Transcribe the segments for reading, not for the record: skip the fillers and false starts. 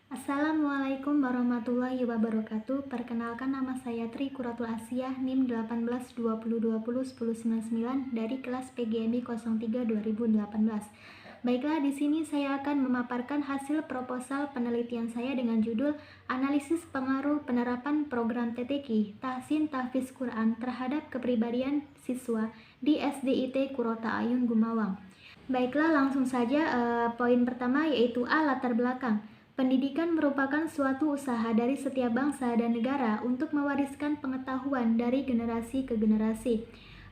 Assalamualaikum warahmatullahi wabarakatuh. Perkenalkan, nama saya Tri Quratul Asiyah, NIM 18-2020-1099 dari kelas PGMI 03 2018. Baiklah, di sini saya akan memaparkan hasil proposal penelitian saya dengan judul Analisis Pengaruh Penerapan Program TTQ Tahsin Tahfiz Quran terhadap kepribadian siswa di SDIT Kurota Ayun Gumawang. Baiklah, langsung saja poin pertama, yaitu A. Latar belakang. Pendidikan merupakan suatu usaha dari setiap bangsa dan negara untuk mewariskan pengetahuan dari generasi ke generasi.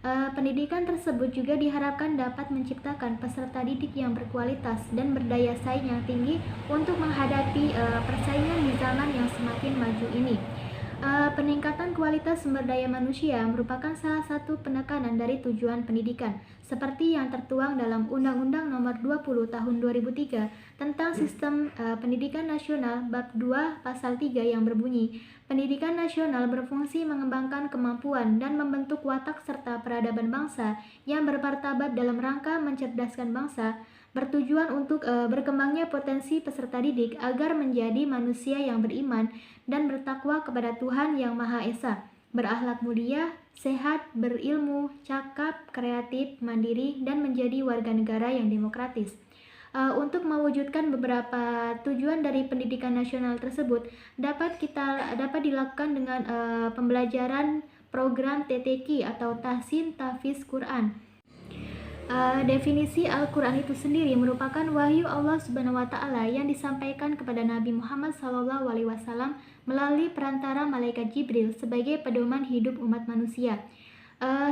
Pendidikan tersebut juga diharapkan dapat menciptakan peserta didik yang berkualitas dan berdaya saing yang tinggi untuk menghadapi persaingan di zaman yang semakin maju ini. Peningkatan kualitas sumber daya manusia merupakan salah satu penekanan dari tujuan pendidikan, seperti yang tertuang dalam Undang-Undang Nomor 20 Tahun 2003 tentang Sistem Pendidikan Nasional Bab 2 Pasal 3 yang berbunyi, pendidikan nasional berfungsi mengembangkan kemampuan dan membentuk watak serta peradaban bangsa yang bermartabat dalam rangka mencerdaskan bangsa, bertujuan untuk berkembangnya potensi peserta didik agar menjadi manusia yang beriman dan bertakwa kepada Tuhan Yang Maha Esa, berakhlak mulia, sehat, berilmu, cakap, kreatif, mandiri, dan menjadi warga negara yang demokratis. Untuk mewujudkan beberapa tujuan dari pendidikan nasional tersebut dapat dilakukan dengan pembelajaran program TTQ atau Tahsin Tahfiz Quran. Definisi Al-Quran itu sendiri merupakan wahyu Allah Subhanahu wa Ta'ala yang disampaikan kepada Nabi Muhammad SAW melalui perantara malaikat Jibril sebagai pedoman hidup umat manusia.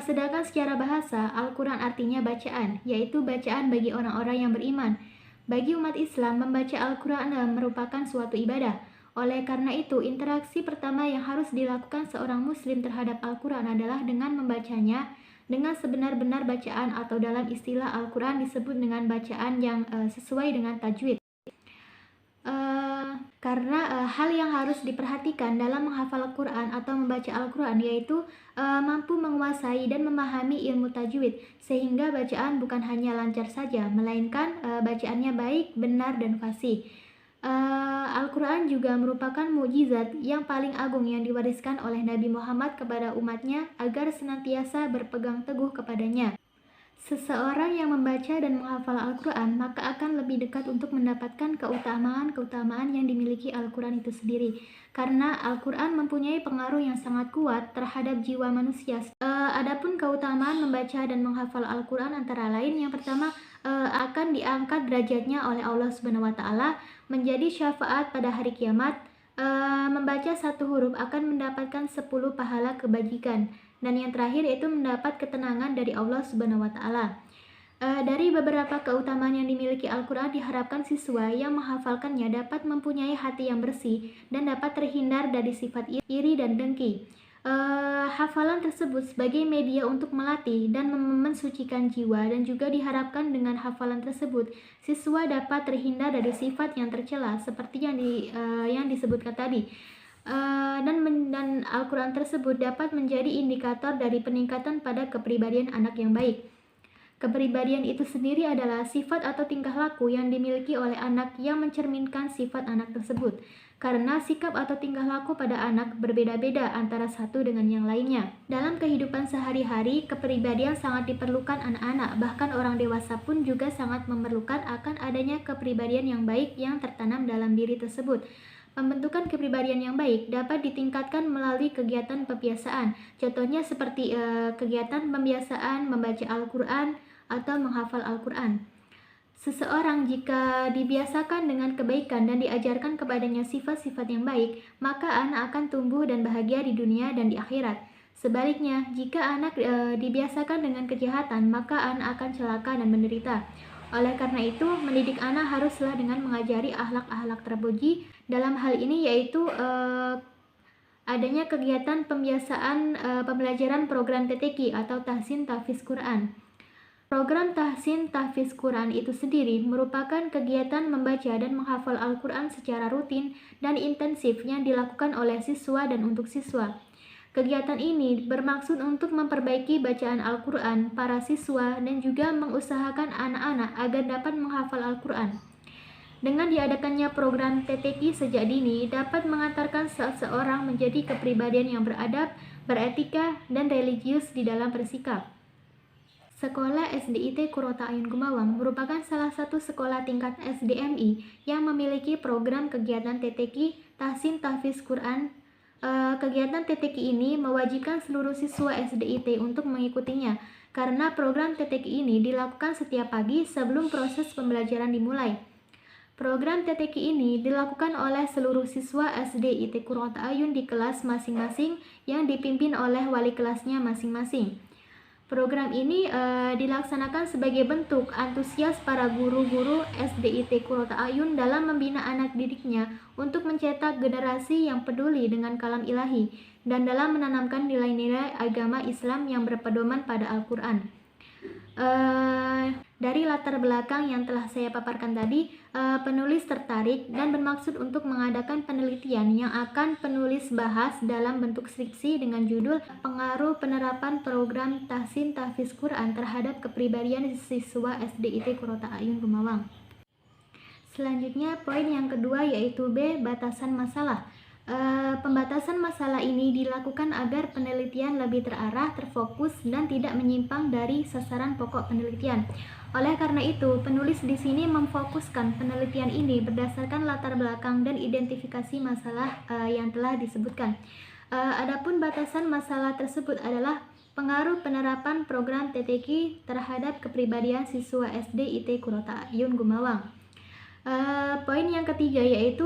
Sedangkan secara bahasa, Al-Quran artinya bacaan, yaitu bacaan bagi orang-orang yang beriman. Bagi umat Islam, membaca Al-Quran merupakan suatu ibadah. Oleh karena itu, interaksi pertama yang harus dilakukan seorang muslim terhadap Al-Quran adalah dengan membacanya dengan sebenar-benar bacaan, atau dalam istilah Al-Quran disebut dengan bacaan yang sesuai dengan tajwid. Karena hal yang harus diperhatikan dalam menghafal Al-Quran atau membaca Al-Quran yaitu mampu menguasai dan memahami ilmu tajwid, sehingga bacaan bukan hanya lancar saja, melainkan bacaannya baik, benar, dan fasih. Al-Quran juga merupakan mukjizat yang paling agung yang diwariskan oleh Nabi Muhammad kepada umatnya agar senantiasa berpegang teguh kepadanya. Seseorang yang membaca dan menghafal Al-Quran maka akan lebih dekat untuk mendapatkan keutamaan yang dimiliki Al-Quran itu sendiri, karena Al-Quran mempunyai pengaruh yang sangat kuat terhadap jiwa manusia. Adapun keutamaan membaca dan menghafal Al-Quran antara lain, yang pertama, akan diangkat derajatnya oleh Allah Subhanahu wa Ta'ala menjadi syafaat pada hari kiamat. Membaca satu huruf akan mendapatkan 10 pahala kebajikan. Dan yang terakhir yaitu mendapat ketenangan dari Allah Subhanahu wa Ta'ala. Dari beberapa keutamaan yang dimiliki Al-Quran, diharapkan siswa yang menghafalkannya dapat mempunyai hati yang bersih dan dapat terhindar dari sifat iri dan dengki. Hafalan tersebut sebagai media untuk melatih dan mensucikan jiwa, dan juga diharapkan dengan hafalan tersebut siswa dapat terhindar dari sifat yang tercela seperti yang disebutkan tadi. Dan Al-Quran tersebut dapat menjadi indikator dari peningkatan pada kepribadian anak yang baik. Kepribadian itu sendiri adalah sifat atau tingkah laku yang dimiliki oleh anak yang mencerminkan sifat anak tersebut. Karena sikap atau tingkah laku pada anak berbeda-beda antara satu dengan yang lainnya. Dalam kehidupan sehari-hari, kepribadian sangat diperlukan anak-anak, bahkan orang dewasa pun juga sangat memerlukan akan adanya kepribadian yang baik yang tertanam dalam diri tersebut. Pembentukan kepribadian yang baik dapat ditingkatkan melalui kegiatan pembiasaan. Contohnya seperti kegiatan pembiasaan membaca Al-Quran atau menghafal Al-Quran. Seseorang jika dibiasakan dengan kebaikan dan diajarkan kepadanya sifat-sifat yang baik, maka anak akan tumbuh dan bahagia di dunia dan di akhirat. Sebaliknya, jika anak dibiasakan dengan kejahatan, maka anak akan celaka dan menderita. Oleh karena itu, mendidik anak haruslah dengan mengajari akhlak-akhlak terpuji. Dalam hal ini yaitu adanya kegiatan pembiasaan pembelajaran program TTQ atau Tahsin Tahfiz Quran. Program Tahsin Tahfiz Quran itu sendiri merupakan kegiatan membaca dan menghafal Al-Quran secara rutin dan intensif yang dilakukan oleh siswa dan untuk siswa. Kegiatan ini bermaksud untuk memperbaiki bacaan Al-Quran para siswa dan juga mengusahakan anak-anak agar dapat menghafal Al-Quran. Dengan diadakannya program TTQ sejak dini dapat mengantarkan seseorang menjadi kepribadian yang beradab, beretika, dan religius di dalam bersikap. Sekolah SDIT Kurota Ayun Gumawang merupakan salah satu sekolah tingkat SDMI yang memiliki program kegiatan TTQ Tahsin Tahfiz Quran. Kegiatan TTQ ini mewajibkan seluruh siswa SDIT untuk mengikutinya karena program TTQ ini dilakukan setiap pagi sebelum proses pembelajaran dimulai. Program TTQ ini dilakukan oleh seluruh siswa SDIT Kurota Ayun di kelas masing-masing yang dipimpin oleh wali kelasnya masing-masing. Program ini dilaksanakan sebagai bentuk antusias para guru-guru SDIT Kurota Ayun dalam membina anak didiknya untuk mencetak generasi yang peduli dengan kalam ilahi dan dalam menanamkan nilai-nilai agama Islam yang berpedoman pada Al-Quran. Dari latar belakang yang telah saya paparkan tadi, penulis tertarik dan bermaksud untuk mengadakan penelitian yang akan penulis bahas dalam bentuk skripsi dengan judul Pengaruh Penerapan Program Tahsin Tahfiz Quran terhadap kepribadian siswa SDIT Kurota Ayun Gumawang. Selanjutnya, poin yang kedua yaitu B. Batasan masalah. Pembatasan masalah ini dilakukan agar penelitian lebih terarah, terfokus, dan tidak menyimpang dari sasaran pokok penelitian. Oleh karena itu, penulis di sini memfokuskan penelitian ini berdasarkan latar belakang dan identifikasi masalah yang telah disebutkan. Adapun batasan masalah tersebut adalah pengaruh penerapan program TTQ terhadap kepribadian siswa SDIT Kurota Ayun Gumawang. Poin yang ketiga yaitu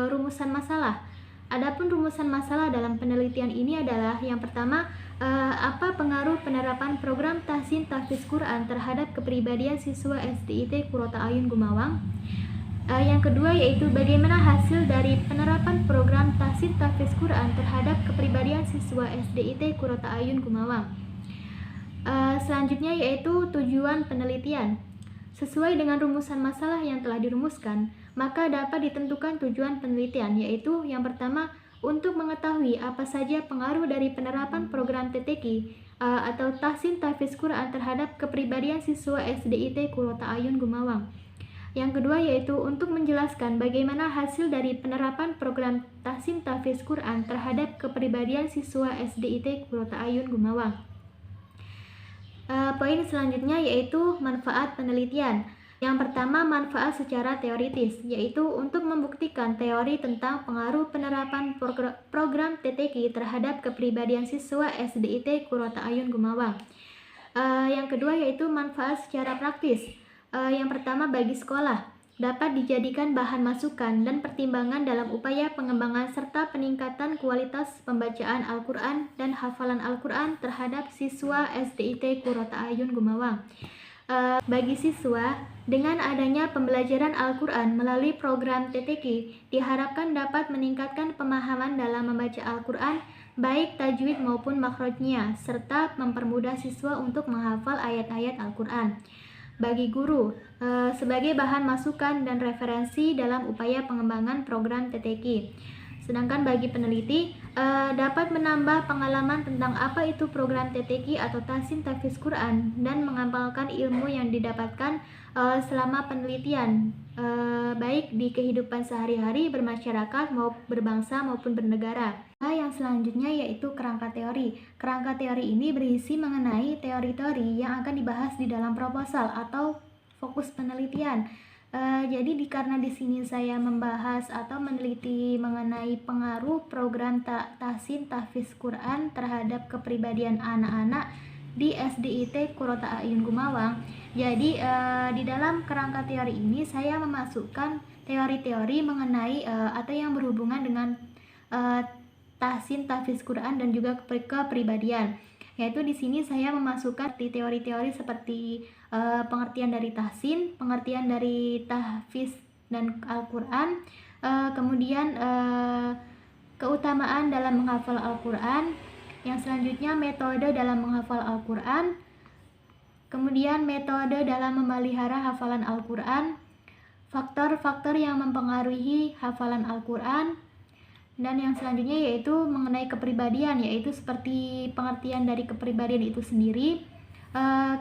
rumusan masalah. Adapun rumusan masalah dalam penelitian ini adalah yang pertama, apa pengaruh penerapan program Tahsin Tahfiz Quran terhadap kepribadian siswa SDIT Kurota Ayun Gumawang. Yang kedua yaitu bagaimana hasil dari penerapan program Tahsin Tahfiz Quran terhadap kepribadian siswa SDIT Kurota Ayun Gumawang. Selanjutnya yaitu tujuan penelitian. Sesuai dengan rumusan masalah yang telah dirumuskan, maka dapat ditentukan tujuan penelitian, yaitu yang pertama, untuk mengetahui apa saja pengaruh dari penerapan program TTQ atau Tahsin Tahfiz Quran terhadap kepribadian siswa SDIT Kurota Ayun Gumawang. Yang kedua yaitu untuk menjelaskan bagaimana hasil dari penerapan program Tahsin Tahfiz Quran terhadap kepribadian siswa SDIT Kurota Ayun Gumawang. Poin selanjutnya yaitu manfaat penelitian. Yang pertama, manfaat secara teoritis, yaitu untuk membuktikan teori tentang pengaruh penerapan program TTQ terhadap kepribadian siswa SDIT Kurota Ayun Gumawang. Yang kedua yaitu manfaat secara praktis. Yang pertama, bagi sekolah, dapat dijadikan bahan masukan dan pertimbangan dalam upaya pengembangan serta peningkatan kualitas pembacaan Al-Quran dan hafalan Al-Quran terhadap siswa SDIT Kurota Ayun Gumawang. Bagi siswa, dengan adanya pembelajaran Al-Quran melalui program TTQ, diharapkan dapat meningkatkan pemahaman dalam membaca Al-Quran, baik tajwid maupun makhrajnya, serta mempermudah siswa untuk menghafal ayat-ayat Al-Quran. Bagi guru, sebagai bahan masukan dan referensi dalam upaya pengembangan program TTQ. Sedangkan bagi peneliti, dapat menambah pengalaman tentang apa itu program TTQ atau Tahsin Tahfiz Quran dan mengamalkan ilmu yang didapatkan selama penelitian, baik di kehidupan sehari-hari bermasyarakat, berbangsa maupun bernegara. Yang selanjutnya yaitu kerangka teori. Kerangka teori ini berisi mengenai teori-teori yang akan dibahas di dalam proposal atau fokus penelitian. Jadi karena di sini saya membahas atau meneliti mengenai pengaruh program Tahsin Tahfiz Quran terhadap kepribadian anak-anak di SDIT Kurota Ayun Gumawang. Jadi di dalam kerangka teori ini saya memasukkan teori-teori mengenai atau yang berhubungan dengan Tahsin Tahfiz Quran dan juga kepribadian. Yaitu di sini saya memasukkan teori-teori seperti pengertian dari tahsin, pengertian dari tahfiz dan Al-Quran, kemudian keutamaan dalam menghafal Al-Quran, yang selanjutnya metode dalam menghafal Al-Quran, kemudian metode dalam memelihara hafalan Al-Quran, faktor-faktor yang mempengaruhi hafalan Al-Quran, dan yang selanjutnya yaitu mengenai kepribadian, yaitu seperti pengertian dari kepribadian itu sendiri,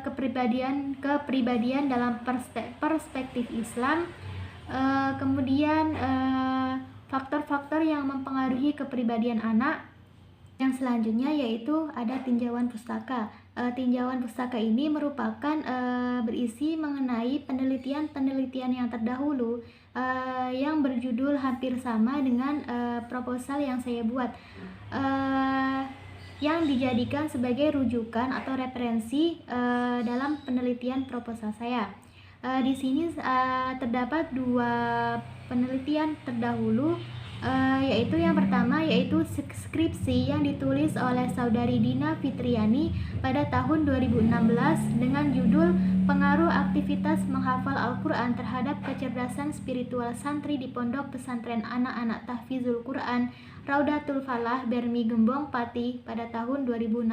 kepribadian dalam perspektif Islam, Kemudian faktor-faktor yang mempengaruhi kepribadian anak. Yang selanjutnya yaitu ada tinjauan pustaka. Tinjauan pustaka ini merupakan berisi mengenai penelitian-penelitian yang terdahulu yang berjudul hampir sama dengan proposal yang saya buat, yang dijadikan sebagai rujukan atau referensi dalam penelitian proposal saya. Di sini terdapat 2 penelitian terdahulu, yaitu yang pertama yaitu skripsi yang ditulis oleh Saudari Dina Fitriani pada tahun 2016 dengan judul Pengaruh Aktivitas Menghafal Al-Quran Terhadap Kecerdasan Spiritual Santri di Pondok Pesantren Anak-Anak Tahfizul Quran Raudatul Falah Bermi Gembong Pati pada tahun 2016.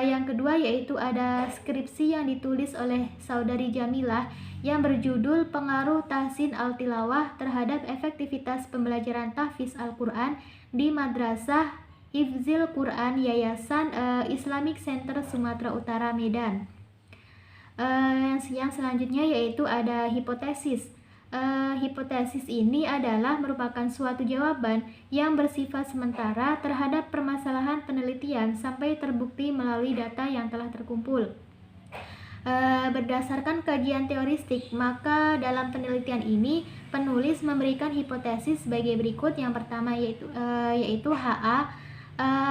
Yang kedua yaitu ada skripsi yang ditulis oleh Saudari Jamilah yang berjudul Pengaruh Tahsin Al-Tilawah Terhadap Efektivitas Pembelajaran Tahfiz Al-Quran di Madrasah Hifzil Quran Yayasan Islamic Center Sumatera Utara Medan. Yang selanjutnya yaitu ada hipotesis. Hipotesis ini adalah merupakan suatu jawaban yang bersifat sementara terhadap permasalahan penelitian sampai terbukti melalui data yang telah terkumpul. Berdasarkan kajian teoristik, maka dalam penelitian ini penulis memberikan hipotesis sebagai berikut. Yang pertama yaitu HA.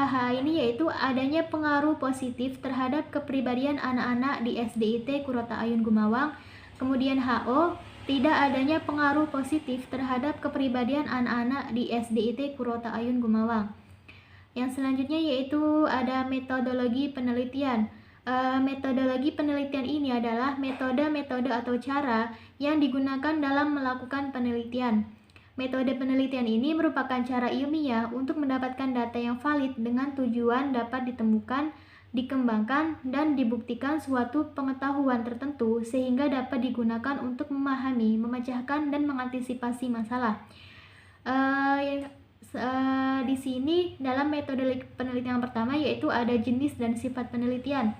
H ini yaitu adanya pengaruh positif terhadap kepribadian anak-anak di SDIT Qurrata Ayun Gumawang. Kemudian HO, tidak adanya pengaruh positif terhadap kepribadian anak-anak di SDIT Qurrata Ayun Gumawang. Yang selanjutnya yaitu ada metodologi penelitian. Metodologi penelitian ini adalah metode-metode atau cara yang digunakan dalam melakukan penelitian. Metode penelitian ini merupakan cara ilmiah untuk mendapatkan data yang valid dengan tujuan dapat ditemukan, dikembangkan, dan dibuktikan suatu pengetahuan tertentu sehingga dapat digunakan untuk memahami, memecahkan, dan mengantisipasi masalah. Di sini dalam metode penelitian yang pertama yaitu ada jenis dan sifat penelitian.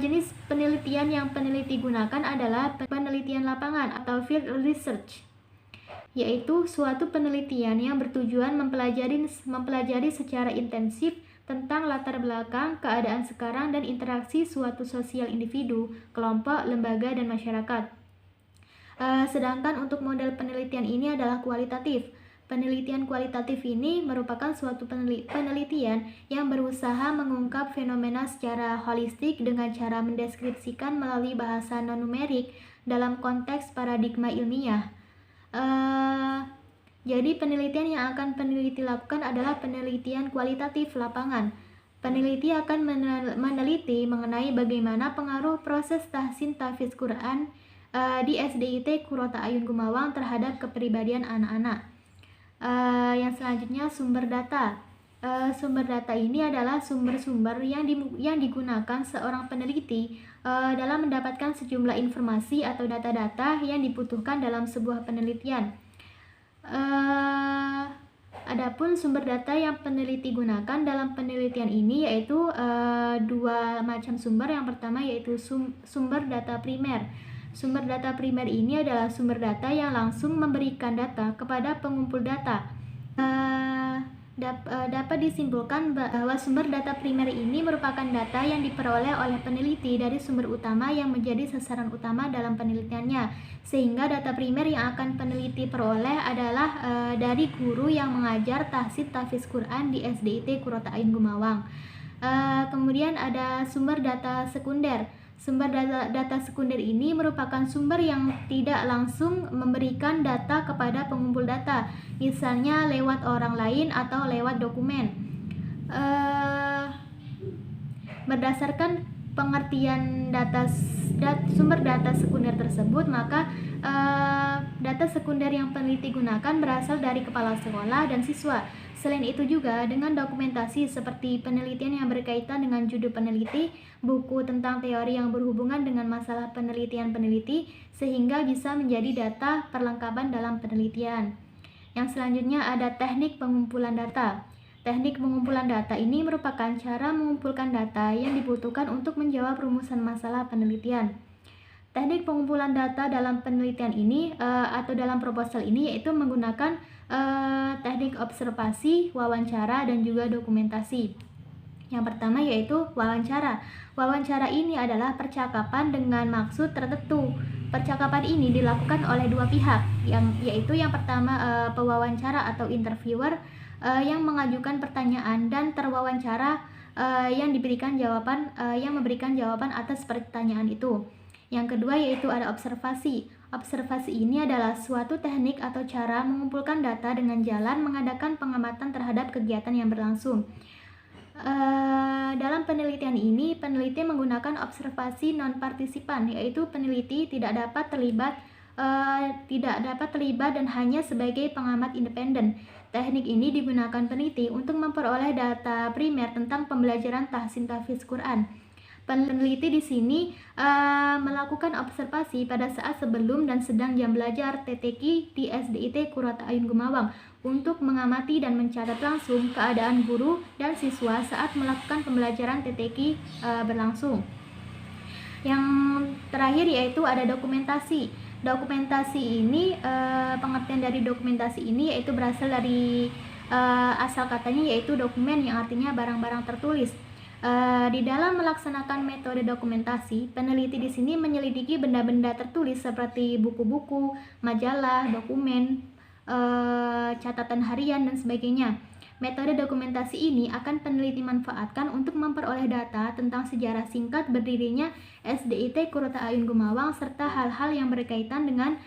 Jenis penelitian yang peneliti gunakan adalah penelitian lapangan atau field research, yaitu suatu penelitian yang bertujuan mempelajari secara intensif tentang latar belakang, keadaan sekarang, dan interaksi suatu sosial individu, kelompok, lembaga, dan masyarakat. Sedangkan untuk model penelitian ini adalah kualitatif. Penelitian kualitatif ini merupakan suatu penelitian yang berusaha mengungkap fenomena secara holistik dengan cara mendeskripsikan melalui bahasa non-numerik dalam konteks paradigma ilmiah. Jadi penelitian yang akan peneliti lakukan adalah penelitian kualitatif lapangan. Peneliti akan meneliti mengenai bagaimana pengaruh proses tahsin tahfiz Quran di SDIT Qurrata Ayun Gumawang terhadap kepribadian anak-anak. Yang selanjutnya sumber data. Sumber data ini adalah sumber-sumber yang digunakan seorang peneliti dalam mendapatkan sejumlah informasi atau data-data yang dibutuhkan dalam sebuah penelitian. Adapun sumber data yang peneliti gunakan dalam penelitian ini yaitu 2 macam sumber. Yang pertama yaitu sumber data primer. Sumber data primer ini adalah sumber data yang langsung memberikan data kepada pengumpul data. Dapat disimpulkan bahwa sumber data primer ini merupakan data yang diperoleh oleh peneliti dari sumber utama yang menjadi sasaran utama dalam penelitiannya, sehingga data primer yang akan peneliti peroleh adalah dari guru yang mengajar tahfiz Quran di SDIT Qurrata Ayun Gumawang. Kemudian ada sumber data sekunder. Sumber data sekunder ini merupakan sumber yang tidak langsung memberikan data kepada pengumpul data, misalnya lewat orang lain atau lewat dokumen. Berdasarkan pengertian sumber data sekunder tersebut, maka data sekunder yang peneliti gunakan berasal dari kepala sekolah dan siswa. Selain itu juga dengan dokumentasi seperti penelitian yang berkaitan dengan judul peneliti, buku tentang teori yang berhubungan dengan masalah penelitian peneliti, sehingga bisa menjadi data perlengkapan dalam penelitian. Yang selanjutnya ada teknik pengumpulan data. Teknik pengumpulan data ini merupakan cara mengumpulkan data yang dibutuhkan untuk menjawab rumusan masalah penelitian. Teknik pengumpulan data dalam penelitian ini atau dalam proposal ini yaitu menggunakan teknik observasi, wawancara, dan juga dokumentasi. Yang pertama yaitu wawancara. Wawancara ini adalah percakapan dengan maksud tertentu. Percakapan ini dilakukan oleh dua pihak, yaitu yang pertama pewawancara atau interviewer yang mengajukan pertanyaan dan terwawancara yang memberikan jawaban atas pertanyaan itu. Yang kedua yaitu ada observasi. Observasi ini adalah suatu teknik atau cara mengumpulkan data dengan jalan mengadakan pengamatan terhadap kegiatan yang berlangsung. Dalam penelitian ini, peneliti menggunakan observasi non-partisipan, yaitu peneliti tidak dapat terlibat dan hanya sebagai pengamat independen. Teknik ini digunakan peneliti untuk memperoleh data primer tentang pembelajaran tahsin tahfiz Quran. Peneliti di sini melakukan observasi pada saat sebelum dan sedang jam belajar TTQ di SDIT Qurrata A'yun Gumawang untuk mengamati dan mencatat langsung keadaan guru dan siswa saat melakukan pembelajaran TTQ berlangsung. Yang terakhir yaitu ada dokumentasi. Dokumentasi ini, pengertian dari dokumentasi ini yaitu berasal dari asal katanya yaitu dokumen, yang artinya barang-barang tertulis. Di dalam melaksanakan metode dokumentasi, peneliti di sini menyelidiki benda-benda tertulis seperti buku-buku, majalah, dokumen, catatan harian, dan sebagainya. Metode dokumentasi ini akan peneliti manfaatkan untuk memperoleh data tentang sejarah singkat berdirinya SDIT Qurrata A'yun Gumawang serta hal-hal yang berkaitan dengan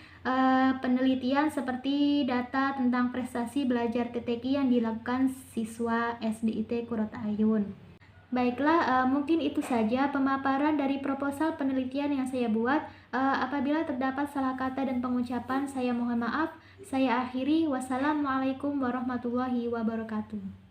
penelitian seperti data tentang prestasi belajar TTQ yang dilakukan siswa SDIT Qurrata A'yun. Baiklah, mungkin itu saja pemaparan dari proposal penelitian yang saya buat. Apabila terdapat salah kata dan pengucapan, saya mohon maaf. Saya akhiri. Wassalamualaikum warahmatullahi wabarakatuh.